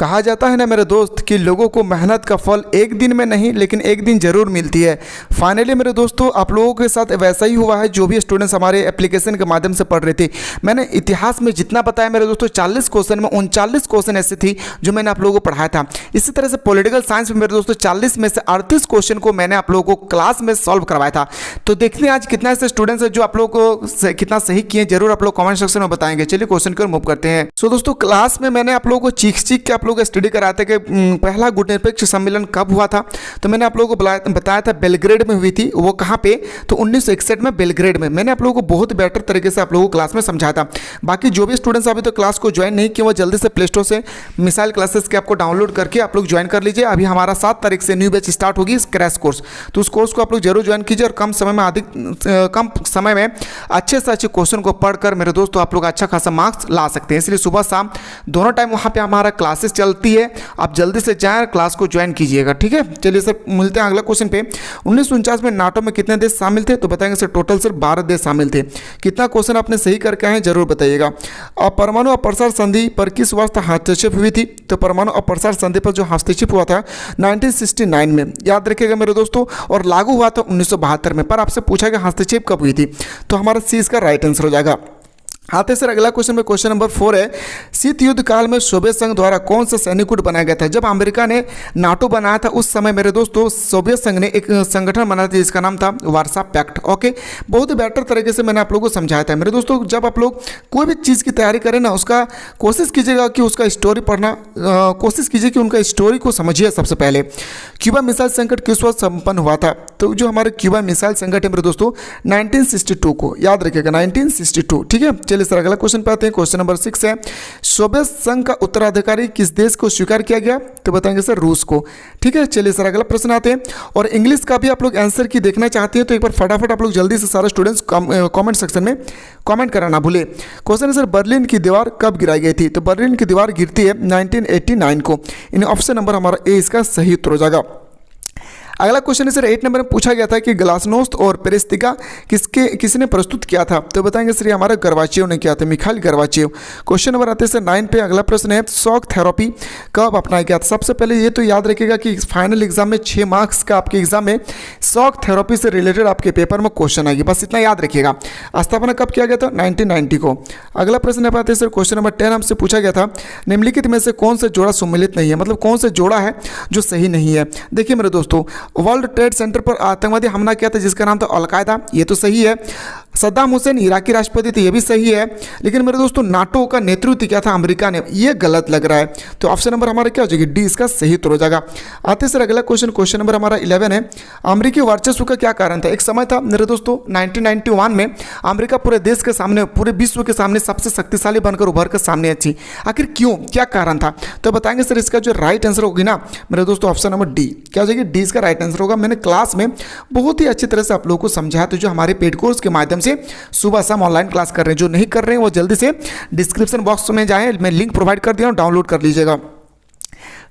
कहा जाता है ना मेरे दोस्त कि लोगों को मेहनत का फल एक दिन में नहीं लेकिन एक दिन ज़रूर मिलती है। फाइनली मेरे दोस्तों आप लोगों के साथ वैसा ही हुआ है जो भी स्टूडेंट्स हमारे एप्लीकेशन के माध्यम से पढ़ रहे थे। मैंने इतिहास में जितना बताया मेरे दोस्तों 40 क्वेश्चन में 39 क्वेश्चन ऐसे थी जो मैंने आप लोगों को पढ़ाया था। इसी तरह से पॉलिटिकल साइंस में मेरे दोस्तों 40 में से 38 क्वेश्चन को मैंने आप लोगों को क्लास में सॉल्व करवाया था। तो देखते हैं आज कितना ऐसे स्टूडेंट्स हैं जो आप लोगों को कितना सही किए, जरूर आप लोग कमेंट सेक्शन में बताएंगे। चलिए क्वेश्चन की ओर मूव करते हैं। सो दोस्तों क्लास में मैंने आप लोगों को चीख के आप लोगों को स्टडी कराया था कि पहला गुट निरपेक्ष सम्मेलन कब हुआ था। तो मैंने आप लोगों को बताया था बेलग्रेड में हुई थी। वो कहाँ पे? तो 1961 में बेलग्रेड में। मैंने आप लोगों को बहुत बेटर तरीके से आप लोगों को क्लास में समझाया था। बाकी जो भी स्टूडेंट्स अभी तो क्लास को ज्वाइन नहीं किए वो जल्दी से प्ले स्टोर से मिसाइल क्लासेस के आपको डाउनलोड करके आप लोग ज्वाइन कर लीजिए। अभी हमारा 7 तारीख से न्यू बैच स्टार्ट होगी क्रैश कोर्स। तो उस कोर्स को आप लोग जरूर ज्वाइन कीजिए और कम समय में अच्छे से अच्छे क्वेश्चन को पढ़कर मेरे दोस्तों आप लोग अच्छा खासा मार्क्स ला सकते हैं। इसलिए सुबह शाम दोनों टाइम वहाँ पे हमारा क्लासेस चलती है। आप जल्दी से जाएं क्लास को ज्वाइन कीजिएगा, ठीक है। चलिए सर मिलते हैं अगला क्वेश्चन पे। 1949 में नाटो में कितने देश शामिल थे? तो बताएंगे सर टोटल सर 12 देश शामिल थे। कितना क्वेश्चन आपने सही करके आए हैं जरूर बताइएगा। और परमाणु अप्रसार संधि पर किस वर्ष हस्तक्षेप हुई थी? तो परमाणु अप्रसार संधि पर जो हस्तक्षेप हुआ था 1969 में, याद रखिएगा मेरे दोस्तों, और लागू हुआ था 1972 में। पर आपसे पूछा गया हस्तक्षेप कब हुई थी, तो हमारा सी इसका राइट आंसर हो जाएगा। आते सर अगला क्वेश्चन में, क्वेश्चन नंबर 4 है, शीत युद्ध काल में सोवियत संघ द्वारा कौन सा सैनिक गुट बनाया गया था? जब अमेरिका ने नाटो बनाया था उस समय मेरे दोस्तों सोवियत संघ ने एक संगठन बनाया था जिसका नाम था वार्सा पैक्ट। ओके, बहुत ही बेटर तरीके से मैंने आप लोगों को समझाया था। मेरे दोस्तों जब आप लोग कोई भी चीज़ की तैयारी करें ना, उसका कोशिश कीजिएगा कि उसका स्टोरी पढ़ना, कोशिश कीजिए कि उनका स्टोरी को समझिए। सबसे पहले क्यूबा मिसाइल संकट किस वर्ष संपन्न हुआ था? तो जो हमारे क्यूबा मिसाइल संकट है मेरे दोस्तों 1962 को, याद रखिएगा 1962, ठीक है। चलिए सर अगला क्वेश्चन पे आते हैं। क्वेश्चन नंबर 6 है, सोवियत संघ का उत्तराधिकारी किस देश को स्वीकार किया गया? तो बताएंगे सर रूस को, ठीक है। चलिए सर अगला प्रश्न आते हैं। और इंग्लिश का भी आप लोग आंसर की देखना चाहते हैं तो एक बार फटाफट आप लोग जल्दी से सारे स्टूडेंट्स कमेंट सेक्शन में कमेंट करना ना भूले। क्वेश्चन है सर बर्लिन की दीवार कब गिराई गई थी? तो बर्लिन की दीवार गिरती है 1989 को। इन ऑप्शन नंबर हमारा ए इसका सही उत्तर हो जाएगा। अगला क्वेश्चन है सर 8 नंबर में पूछा गया था कि ग्लासनोस्ट और पेरेस्तिका किसने प्रस्तुत किया था? तो बताएंगे सर हमारा गर्वाचेव ने किया था, मिखाइल गर्वाचेव। क्वेश्चन नंबर आते हैं सर 9 पे। अगला प्रश्न है शॉक थेरेपी कब अपनाया गया था? सबसे पहले ये तो याद रखिएगा कि फाइनल एग्जाम में 6 मार्क्स का आपके एग्जाम में शॉक थेरेपी से रिलेटेड आपके पेपर में क्वेश्चन आएगी, बस इतना याद रखिएगा। स्थापना कब किया गया था? 1990 को। अगला प्रश्न आप आते हैं सर क्वेश्चन नंबर 10 हमसे पूछा गया था निम्नलिखित में से कौन सा जोड़ा सम्मिलित नहीं है? मतलब कौन सा जोड़ा है जो सही नहीं है? देखिए मेरे दोस्तों वर्ल्ड ट्रेड सेंटर पर आतंकवादी हमला किया था जिसका नाम था अलकायदा, ये तो सही है। सद्दाम हुसैन इराकी राष्ट्रपति थे, ये भी सही है। लेकिन मेरे दोस्तों नाटो का नेतृत्व किया था अमेरिका ने, ये गलत लग रहा है। तो ऑप्शन नंबर हमारा क्या हो जाएगी? डी इसका सही उत्तर हो जाएगा। आते सर अगला क्वेश्चन, क्वेश्चन नंबर हमारा 11 है, अमेरिकी वर्चस्व का क्या कारण था? एक समय था मेरे दोस्तों 1991 में अमेरिका पूरे देश के सामने, पूरे विश्व के सामने सबसे शक्तिशाली बनकर उभर कर सामने आई थी। आखिर क्यों, क्या कारण था? तो बताएंगे सर इसका जो राइट आंसर होगी ना मेरे दोस्तों ऑप्शन नंबर डी, क्या हो जाएगी? डी इसका राइट आंसर होगा। मैंने क्लास में बहुत ही अच्छी तरह से आप लोगों को समझाया, तो जो हमारे पेड कोर्स के माध्यम से सुबह शाम ऑनलाइन क्लास कर रहे हैं, जो नहीं कर रहे हैं वो जल्दी से डिस्क्रिप्शन बॉक्स में जाएं, मैं लिंक प्रोवाइड कर दिया हूं, डाउनलोड कर लीजिएगा।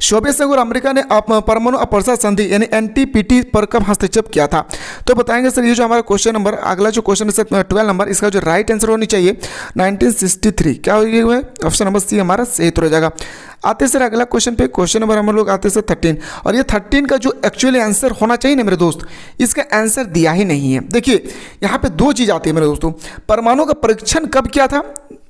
सोवियत संघ और अमेरिका ने परमाणु अप्रसार संधि यानी एनपीटी पर कब हस्तक्षेप किया था? तो बताएंगे सर ये जो हमारा क्वेश्चन नंबर, अगला जो क्वेश्चन है सर 12 नंबर, इसका जो राइट आंसर होनी चाहिए 1963, क्या हो गया है? ऑप्शन नंबर सी हमारा सही उत्तर हो जाएगा। आते सर अगला क्वेश्चन पे, क्वेश्चन नंबर हम लोग आते सर 13, और ये 13 का जो एक्चुअली आंसर होना चाहिए ना मेरे दोस्त, इसका आंसर दिया ही नहीं है। देखिए यहाँ पे 2 चीज़ आती है मेरे दोस्तों, परमाणु का परीक्षण कब किया था?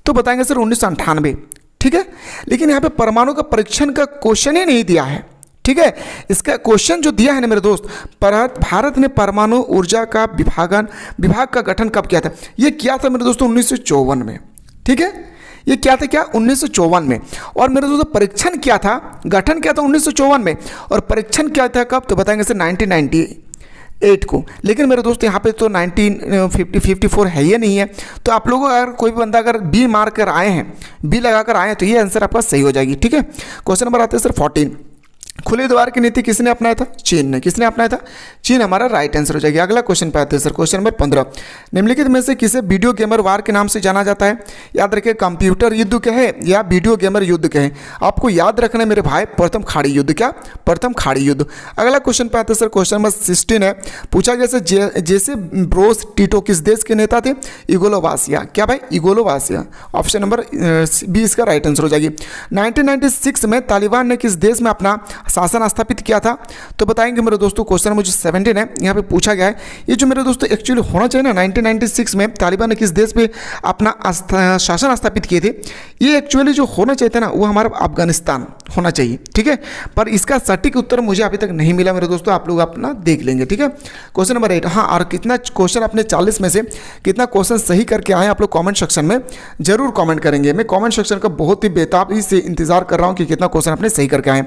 तो बताएंगे सर 1998, ठीक है। लेकिन यहाँ पे परमाणु का परीक्षण का क्वेश्चन ही नहीं दिया है, ठीक है। इसका क्वेश्चन जो दिया है ना मेरे दोस्त, भारत ने परमाणु ऊर्जा का विभाग का गठन कब किया था? ये किया था मेरे दोस्तों 1954 में, ठीक है। ये क्या था, क्या 1954 में। और मेरे दोस्तों परीक्षण क्या था, गठन क्या था 1954 में, और परीक्षण क्या था कब? तो बताएंगे सर 1998 को। लेकिन मेरे दोस्त यहाँ पे तो 1954 है ही नहीं है। तो आप लोगों अगर कोई भी बंदा अगर बी मार कर आए हैं, बी लगा कर आए हैं, तो ये आंसर आपका सही हो जाएगी, ठीक है। क्वेश्चन नंबर आते हैं सर 14, खुले द्वार की नीति किसने अपनाया था? चीन ने। किसने अपनाया था? चीन हमारा राइट आंसर हो जाएगा। अगला क्वेश्चन पे आते हैं सर, क्वेश्चन नंबर 15। निम्नलिखित में से किसे वीडियो गेमर वार के नाम से जाना जाता है? याद रखिए, कंप्यूटर युद्ध कहे या वीडियो गेमर युद्ध कहे, आपको याद रखना है मेरे भाई, प्रथम खाड़ी युद्ध। क्या? प्रथम खाड़ी युद्ध। अगला क्वेश्चन पे आते हैं सर, क्वेश्चन नंबर 16 है। पूछा गया सर जैसे ब्रोस टीटो किस देश के नेता थे? यूगोस्लाविया। क्या भाई? यूगोस्लाविया। ऑप्शन नंबर 20 का राइट आंसर हो जाएगी। 1996 में तालिबान ने किस देश में अपना शासन स्थापित किया था? तो बताएंगे मेरे दोस्तों, क्वेश्चन नंबर 17 है, यहाँ पे पूछा गया है। ये जो मेरे दोस्तों एक्चुअली होना चाहिए ना, 1996 में तालिबान ने किस देश पे अपना शासन स्थापित किए थे, ये एक्चुअली जो होना चाहिए था ना, वो हमारा अफगानिस्तान होना चाहिए। ठीक है, पर इसका सटीक उत्तर मुझे अभी तक नहीं मिला मेरे दोस्तों, आप लोग अपना देख लेंगे। ठीक है, क्वेश्चन नंबर 8। हाँ, और कितना क्वेश्चन अपने 40 में से कितना क्वेश्चन सही करके आए आप लोग कॉमेंट सेक्शन में जरूर कॉमेंट करेंगे। मैं कॉमेंट सेक्शन का बहुत ही बेताबी से इंतजार कर रहा हूँ कि कितना क्वेश्चन अपने सही करके आए।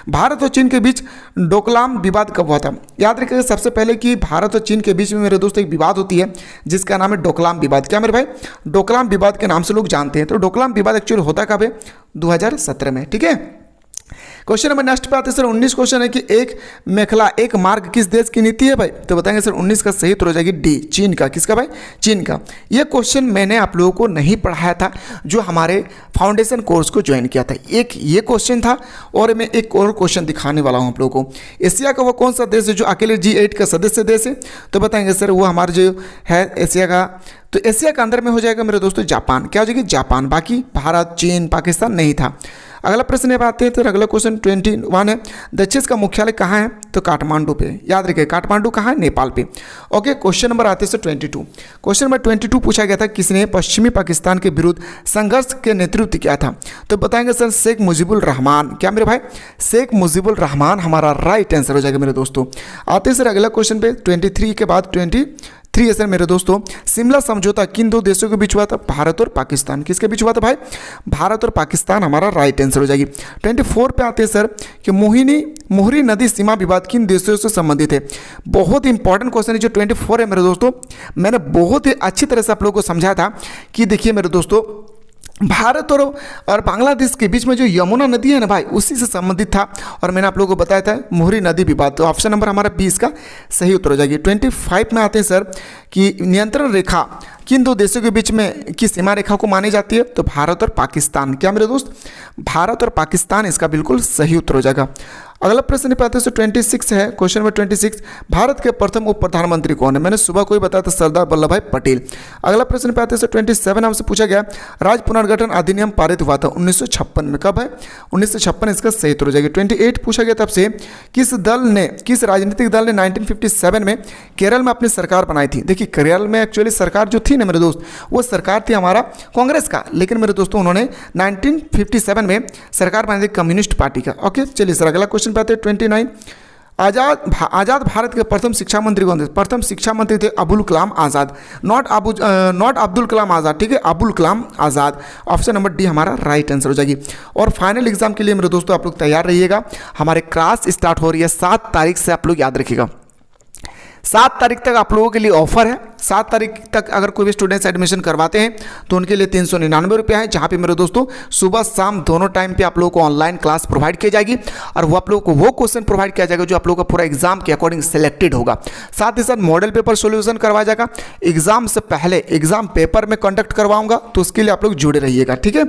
भारत और चीन के बीच डोकलाम विवाद कब हुआ था? याद रखिएगा सबसे पहले कि भारत और चीन के बीच में मेरे दोस्तों एक विवाद होती है जिसका नाम है डोकलाम विवाद। क्या मेरे भाई? डोकलाम विवाद के नाम से लोग जानते हैं। तो डोकलाम विवाद एक्चुअली होता कब है? 2017 में। ठीक है, क्वेश्चन नंबर नेक्स्ट पे आते हैं सर, 19 क्वेश्चन है कि एक मेखला एक मार्ग किस देश की नीति है भाई? तो बताएंगे सर 19 का सही उत्तर हो जाएगी डी, चीन का। किसका भाई? चीन का। ये क्वेश्चन मैंने आप लोगों को नहीं पढ़ाया था जो हमारे फाउंडेशन कोर्स को ज्वाइन किया था। एक ये क्वेश्चन था और मैं एक और क्वेश्चन दिखाने वाला हूँ आप लोगों को। एशिया का वो कौन सा देश है जो अकेले G8 का सदस्य देश है? तो बताएंगे सर वो हमारा जो है एशिया का, तो एशिया के अंदर में हो जाएगा मेरे दोस्तों जापान। क्या हो जाएगी? जापान। बाकी भारत, चीन, पाकिस्तान नहीं था। अगला प्रश्न ये आते हैं तो अगला क्वेश्चन 21 है। दक्षिण का मुख्यालय कहाँ है? तो काठमांडू पे। याद रखिए काठमांडू कहाँ है? नेपाल पे। ओके, क्वेश्चन नंबर आते हैं सर 22। क्वेश्चन नंबर 22 पूछा गया था किसने पश्चिमी पाकिस्तान के विरुद्ध संघर्ष के नेतृत्व किया था? तो बताएंगे सर शेख मुजीबुर रहमान। क्या मेरे भाई? शेख मुजीबुर रहमान हमारा राइट आंसर हो जाएगा मेरे दोस्तों। आते हैं सर अगला क्वेश्चन पे 23 के बाद 23 है सर मेरे दोस्तों। शिमला समझौता किन दो देशों के बीच हुआ था? भारत और पाकिस्तान। किसके बीच हुआ था भाई? भारत और पाकिस्तान हमारा राइट आंसर हो जाएगी। 24 पे आते हैं सर कि मोहरी नदी सीमा विवाद किन देशों से संबंधित है? बहुत इंपॉर्टेंट क्वेश्चन है जो 24 है मेरे दोस्तों। मैंने बहुत ही अच्छी तरह से आप लोगों को समझाया था कि देखिए मेरे दोस्तों, भारत और बांग्लादेश के बीच में जो यमुना नदी है ना भाई, उसी से संबंधित था और मैंने आप लोगों को बताया था मोहरी नदी विवाद। तो ऑप्शन नंबर हमारा 20 का सही उत्तर हो जाएगी। 25 में आते हैं सर कि नियंत्रण रेखा किन दो देशों के बीच में की सीमा रेखा को मानी जाती है? तो भारत और पाकिस्तान। क्या मेरे दोस्त? भारत और पाकिस्तान इसका बिल्कुल सही उत्तर हो जाएगा। अगला प्रश्न पे आते हैं 26 है, क्वेश्चन नंबर 26। भारत के प्रथम उप प्रधानमंत्री कौन है? मैंने सुबह को ही बताया था सरदार वल्लभ भाई पटेल। अगला प्रश्न पे आते हैं 27 हमसे पूछा गया राज्य पुनर्गठन अधिनियम पारित हुआ था 1956 में। कब है? 1956 इसका सही उत्तर हो जाएगा। 28 पूछा गया तब से किस राजनीतिक दल ने 1957 में केरल में अपनी सरकार बनाई थी? देखिए केरल में एक्चुअली सरकार जो थी ना मेरे दोस्त, वो सरकार थी हमारा कांग्रेस का, लेकिन मेरे दोस्तों उन्होंने 1957 में सरकार बनाई थी कम्युनिस्ट पार्टी का। ओके, चलिए सर अगला क्वेश्चन पे आते हैं 29। आज़ाद भारत के प्रथम शिक्षा मंत्री कौन थे? प्रथम शिक्षा मंत्री थे अबुल कलाम आज़ाद। नॉट अब्दुल कलाम आज़ाद, ठीक है, Abul Kalam Azad. Option number D हमारा राइट आंसर हो जाएगी। और फाइनल एग्जाम के लिए मेरे दोस्तों आप लोग तैयार रहिएगा। हमारे क्लास स्टार्ट हो रही है 7 तारीख से, आप लोग याद रखिएगा 7 तारीख तक आप लोगों के लिए ऑफर है। 7 तारीख तक अगर कोई भी स्टूडेंट्स एडमिशन करवाते हैं तो उनके लिए 399 रुपये है, जहाँ पे मेरे दोस्तों सुबह शाम दोनों टाइम पे आप लोगों को ऑनलाइन क्लास प्रोवाइड की जाएगी और वो आप लोगों को वो क्वेश्चन प्रोवाइड किया जाएगा जो आप लोगों का पूरा एग्जाम के अकॉर्डिंग सिलेक्टेड होगा। साथ ही साथ मॉडल पेपर सोल्यूशन करवाया जाएगा। एग्जाम से पहले एग्जाम पेपर में कंडक्ट करवाऊंगा, तो उसके लिए आप लोग जुड़े रहिएगा, ठीक है।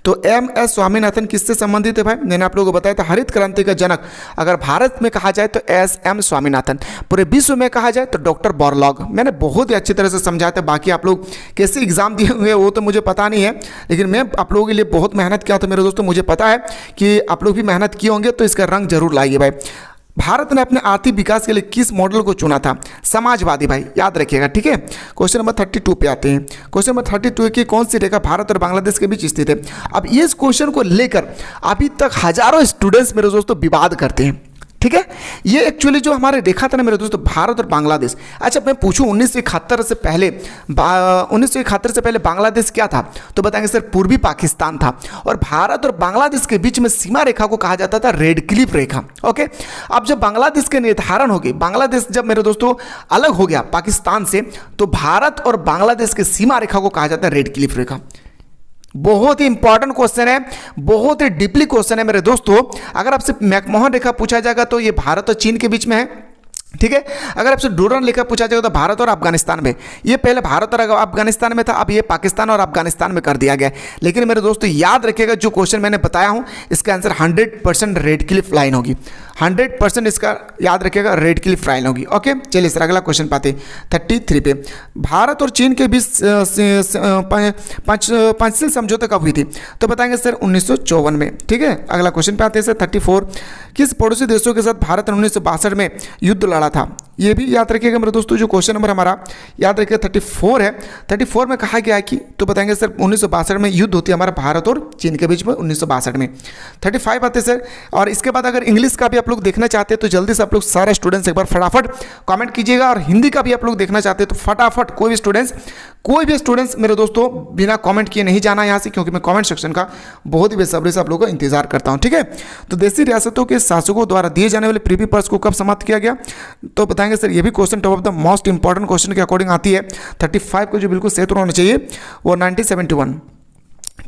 तो MS स्वामीनाथन किससे संबंधित है भाई? मैंने आप लोगों को बताया था हरित क्रांति का जनक अगर भारत में कहा जाए तो SM स्वामीनाथन, पूरे विश्व में कहा जाए तो डॉक्टर बोरलॉग। मैंने बहुत ही अच्छी तरह से समझाया था। बाकी आप लोग कैसे एग्जाम दिए हुए वो तो मुझे पता नहीं है, लेकिन मैं आप लोगों के लिए बहुत मेहनत किया था मेरे दोस्तों। मुझे पता है कि आप लोग भी मेहनत किए होंगे, तो इसका रंग जरूर लाइए भाई। भारत ने अपने आर्थिक विकास के लिए किस मॉडल को चुना था? समाजवादी भाई, याद रखिएगा, ठीक है। क्वेश्चन नंबर 32 पे आते हैं। क्वेश्चन नंबर 32 की कौन सी रेखा भारत और बांग्लादेश के बीच स्थित है? अब इस क्वेश्चन को लेकर अभी तक हजारों स्टूडेंट्स मेरे दोस्तों विवाद करते हैं, ठीक है। ये एक्चुअली जो हमारे रेखा था ना मेरे दोस्तों, भारत और बांग्लादेश। अच्छा मैं पूछूं 1971 से पहले बांग्लादेश क्या था? तो बताएंगे सर पूर्वी पाकिस्तान था। और भारत और बांग्लादेश के बीच में सीमा रेखा को कहा जाता था रेड क्लिफ रेखा। ओके, अब जब बांग्लादेश के निर्धारण हो गई, बांग्लादेश जब मेरे दोस्तों अलग हो गया पाकिस्तान से, तो भारत और बांग्लादेश की सीमा रेखा को कहा जाता है रेड क्लिफ रेखा। बहुत ही इंपॉर्टेंट क्वेश्चन है, बहुत ही डीपली क्वेश्चन है मेरे दोस्तों। अगर आपसे मैकमोहन रेखा पूछा जाएगा तो ये भारत और चीन के बीच में है, ठीक है। अगर आपसे डूरन रेखा पूछा जाएगा तो भारत और अफगानिस्तान में, ये पहले भारत और अफगानिस्तान में था, अब ये पाकिस्तान और अफगानिस्तान में कर दिया गया। लेकिन मेरे दोस्तों याद रखिएगा, जो क्वेश्चन मैंने बताया हूं इसका आंसर 100% रेड क्लिफ लाइन होगी, 100% इसका याद रखिएगा, रेड क्लिफ लाइन होगी। ओके, चलिए सर अगला क्वेश्चन पाते 33 पे। भारत और चीन के बीच पंचशील समझौता कब हुई थी? तो बताएंगे सर 1954 में, ठीक है। अगला क्वेश्चन पे आते हैं सर 34। किस पड़ोसी देशों के साथ भारत ने 1962 में युद्ध लड़ा था? ये भी याद रखिएगा मेरे दोस्तों, जो क्वेश्चन नंबर हमारा याद रखिएगा 34 है। 34 में कहा गया है कि, तो बताएंगे सर 1962 में युद्ध होती है हमारा भारत और चीन के बीच में 1962 में। 35 आते सर। और इसके बाद अगर इंग्लिश का भी आप लोग देखना चाहते हैं तो जल्दी से आप लोग सारे स्टूडेंट्स एक बार फटाफट कमेंट कीजिएगा, और हिंदी का भी आप लोग देखना चाहते हैं तो फटाफट कोई भी स्टूडेंट्स मेरे दोस्तों बिना कमेंट किए नहीं जाना यहाँ से, क्योंकि मैं कमेंट सेक्शन का बहुत ही बेसब्री से आप लोगों का इंतजार करता हूँ, ठीक है। तो देशी रियासतों के शासकों द्वारा दिए जाने वाले प्रीवी पर्स को कब समाप्त किया गया? तो बताएंगे सर ये भी question top of the most important question के अकॉर्डिंग आती है। 35 को जो बिल्कुल सही उत्तर होना चाहिए वो 1971,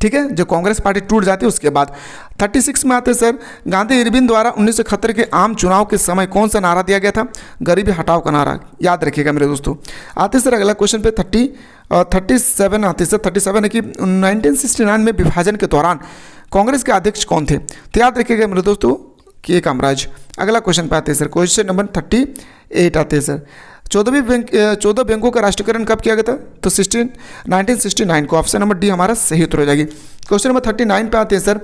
ठीक है, जो कांग्रेस पार्टी टूट जाती है उसके बाद। 36 में आते सर, गांधी इरविन द्वारा 1971 के आम चुनाव के समय कौन सा नारा दिया गया था? गरीबी हटाओ का नारा, याद रखिएगा मेरे दोस्तों। आते सर अगला क्वेश्चन पे 37 आते सर। 37 है कि 1969 में विभाजन के दौरान कांग्रेस के अध्यक्ष कौन थे? तो याद रखिएगा मेरे दोस्तों के कामराज। अगला क्वेश्चन पे आते हैं सर, क्वेश्चन नंबर 38 आते हैं सर। 14 बैंकों का राष्ट्रीयकरण कब किया गया था? तो 1969 को, ऑप्शन नंबर डी हमारा सही उत्तर हो जाएगी। क्वेश्चन नंबर 39 पे आते हैं सर।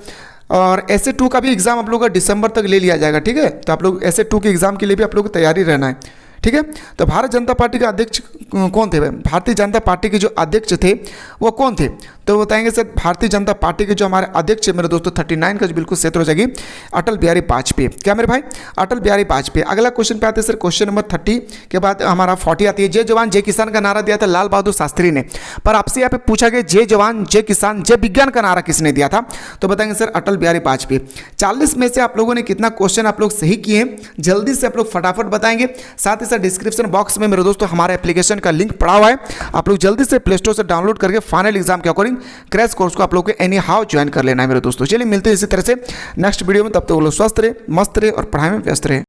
और ऐसे 2 का भी एग्जाम आप लोग का दिसंबर तक ले लिया जाएगा, ठीक है। तो आप लोग ऐसे 2 के एग्जाम के लिए भी आप लोग को तैयारी रहना है, ठीक है। तो भारत जनता पार्टी के अध्यक्ष कौन थे? भारतीय जनता पार्टी के जो अध्यक्ष थे वो कौन थे? तो बताएंगे सर भारतीय जनता पार्टी के जो हमारे अध्यक्ष है मेरे दोस्तों 39 का जो बिल्कुल सही उत्तर हो जाएगी अटल बिहारी वाजपेयी। क्या मेरे भाई? अटल बिहारी वाजपेयी। अगला क्वेश्चन पे आते हैं सर, क्वेश्चन नंबर 30 के बाद हमारा 40 आती है। जय जवान जय किसान का नारा दिया था लाल बहादुर शास्त्री ने, पर आपसे यहाँ पे पूछा गया जय जवान जय किसान जय विज्ञान का नारा किसने दिया था? तो बताएंगे सर अटल बिहारी वाजपेयी। 40 में से आप लोगों ने कितना क्वेश्चन आप लोग सही किए हैं जल्दी से आप लोग फटाफट बताएंगे। साथ ही साथ डिस्क्रिप्शन बॉक्स में मेरे दोस्तों हमारे एप्लीकेशन का लिंक पड़ा हुआ है, आप लोग जल्दी से प्ले स्टोर से डाउनलोड करके फाइनल एग्जाम के अकॉर्डिंग क्रैश कोर्स को आप लोग को एनी हाउ ज्वाइन कर लेना है मेरे दोस्तों। चलिए मिलते हैं इसी तरह से नेक्स्ट वीडियो में, तब तक वो लोग स्वस्थ रहे, मस्त रहे और पढ़ाई में व्यस्त रहे।